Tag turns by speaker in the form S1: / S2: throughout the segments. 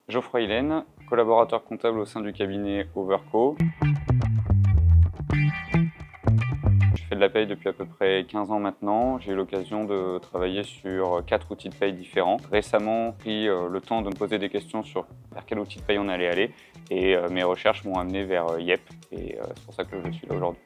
S1: Geoffroy Hillen, collaborateur comptable au sein du cabinet Overco. Je fais de la paye depuis à peu près 15 ans maintenant. J'ai eu l'occasion de travailler sur 4 outils de paye différents. Récemment, j'ai pris le temps de me poser des questions sur vers quel outil de paye on allait aller et mes recherches m'ont amené vers Yep et c'est pour ça que je suis là aujourd'hui.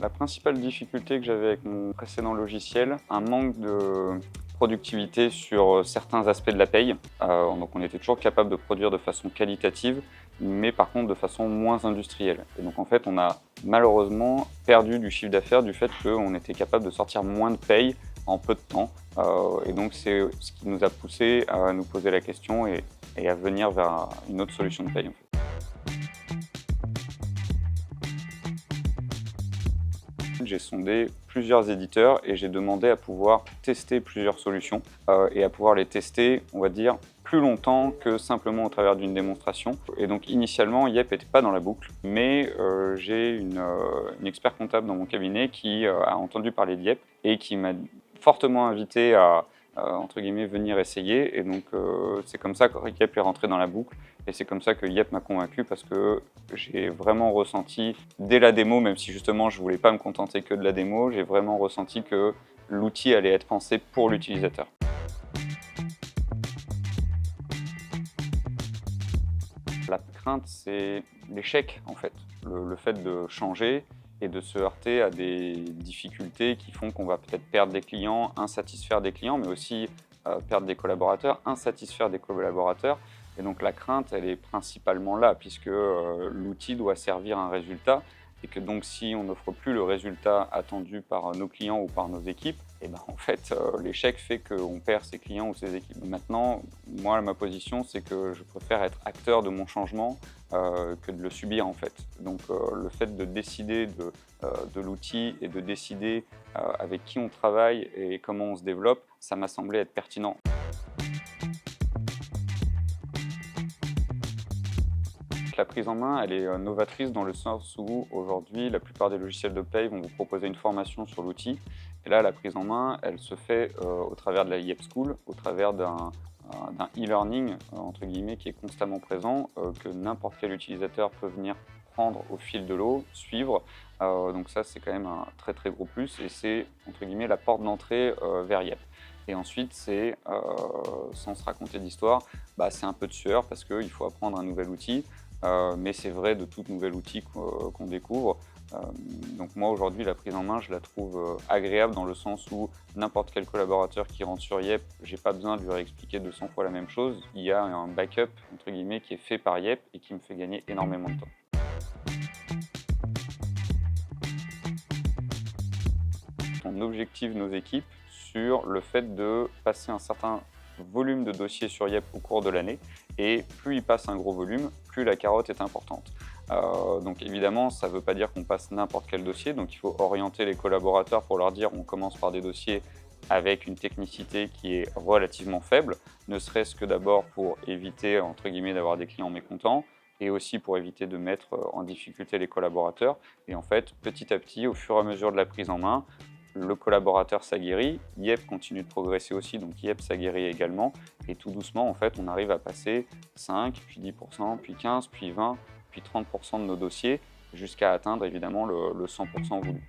S1: La principale difficulté que j'avais avec mon précédent logiciel, un manque de productivité sur certains aspects de la paye. Donc on était toujours capable de produire de façon qualitative, mais par contre de façon moins industrielle. Et donc en fait on a malheureusement perdu du chiffre d'affaires du fait qu'on était capable de sortir moins de paye en peu de temps. Et donc c'est ce qui nous a poussé à nous poser la question et à venir vers une autre solution de paye en fait. J'ai sondé plusieurs éditeurs et j'ai demandé à pouvoir tester plusieurs solutions et à pouvoir les tester, on va dire, plus longtemps que simplement au travers d'une démonstration. Et donc initialement, Yep n'était pas dans la boucle, mais j'ai une expert comptable dans mon cabinet qui a entendu parler de Yep et qui m'a fortement invité à entre guillemets venir essayer. Et donc c'est comme ça que Yep est rentré dans la boucle. Et c'est comme ça que Yep m'a convaincu parce que j'ai vraiment ressenti, dès la démo, même si justement je ne voulais pas me contenter que de la démo, j'ai vraiment ressenti que l'outil allait être pensé pour l'utilisateur. La crainte, c'est l'échec en fait. Le fait de changer et de se heurter à des difficultés qui font qu'on va peut-être perdre des clients, insatisfaire des clients, mais aussi perdre des collaborateurs, insatisfaire des collaborateurs. Et donc la crainte, elle est principalement là, puisque l'outil doit servir un résultat et que donc si on n'offre plus le résultat attendu par nos clients ou par nos équipes, et ben en fait l'échec fait qu'on perd ses clients ou ses équipes. Maintenant, moi ma position c'est que je préfère être acteur de mon changement que de le subir en fait. Donc le fait de décider de l'outil et de décider avec qui on travaille et comment on se développe, ça m'a semblé être pertinent. La prise en main, elle est novatrice dans le sens où aujourd'hui, la plupart des logiciels de paye vont vous proposer une formation sur l'outil. Et là, la prise en main, elle se fait au travers de la Yep School, au travers d'un e-learning, entre guillemets, qui est constamment présent, que n'importe quel utilisateur peut venir prendre au fil de l'eau, suivre. Donc ça, c'est quand même un très très gros plus et c'est, entre guillemets, la porte d'entrée vers Yep. Et ensuite, c'est, sans se raconter d'histoire, c'est un peu de sueur parce qu'il faut apprendre un nouvel outil. Mais c'est vrai de tout nouvel outil qu'on découvre. Donc moi aujourd'hui la prise en main je la trouve agréable dans le sens où n'importe quel collaborateur qui rentre sur Yep, j'ai pas besoin de lui réexpliquer 200 fois la même chose. Il y a un backup entre guillemets qui est fait par Yep et qui me fait gagner énormément de temps. On objective nos équipes sur le fait de passer un certain volume de dossiers sur Yep au cours de l'année et plus il passe un gros volume, plus la carotte est importante. Donc évidemment, ça ne veut pas dire qu'on passe n'importe quel dossier, donc il faut orienter les collaborateurs pour leur dire on commence par des dossiers avec une technicité qui est relativement faible, ne serait-ce que d'abord pour éviter entre guillemets d'avoir des clients mécontents et aussi pour éviter de mettre en difficulté les collaborateurs. Et en fait, petit à petit, au fur et à mesure de la prise en main, le collaborateur s'aguerrit, Yep continue de progresser aussi, donc Yep s'aguerrit également, et tout doucement, en fait, on arrive à passer 5, puis 10%, puis 15, puis 20, puis 30% de nos dossiers, jusqu'à atteindre évidemment le 100% voulu.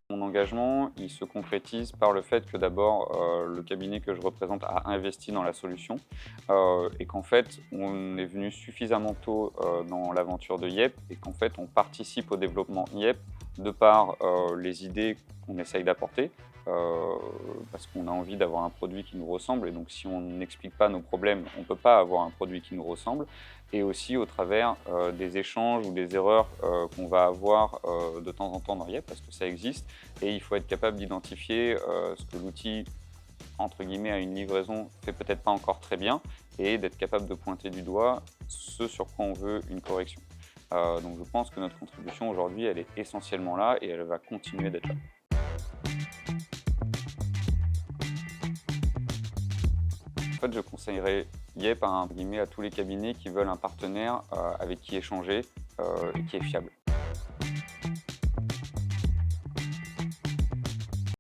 S1: Mon engagement, il se concrétise par le fait que d'abord, le cabinet que je représente a investi dans la solution et qu'en fait, on est venu suffisamment tôt dans l'aventure de Yep et qu'en fait, on participe au développement Yep de par les idées qu'on essaye d'apporter parce qu'on a envie d'avoir un produit qui nous ressemble et donc si on n'explique pas nos problèmes, on ne peut pas avoir un produit qui nous ressemble et aussi au travers des échanges ou des erreurs qu'on va avoir de temps en temps dans Yep parce que ça existe et il faut être capable d'identifier ce que l'outil entre guillemets à une livraison fait peut-être pas encore très bien et d'être capable de pointer du doigt ce sur quoi on veut une correction. Donc je pense que notre contribution aujourd'hui elle est essentiellement là et elle va continuer d'être là. En fait, je conseillerais Yep à tous les cabinets qui veulent un partenaire avec qui échanger et qui est fiable.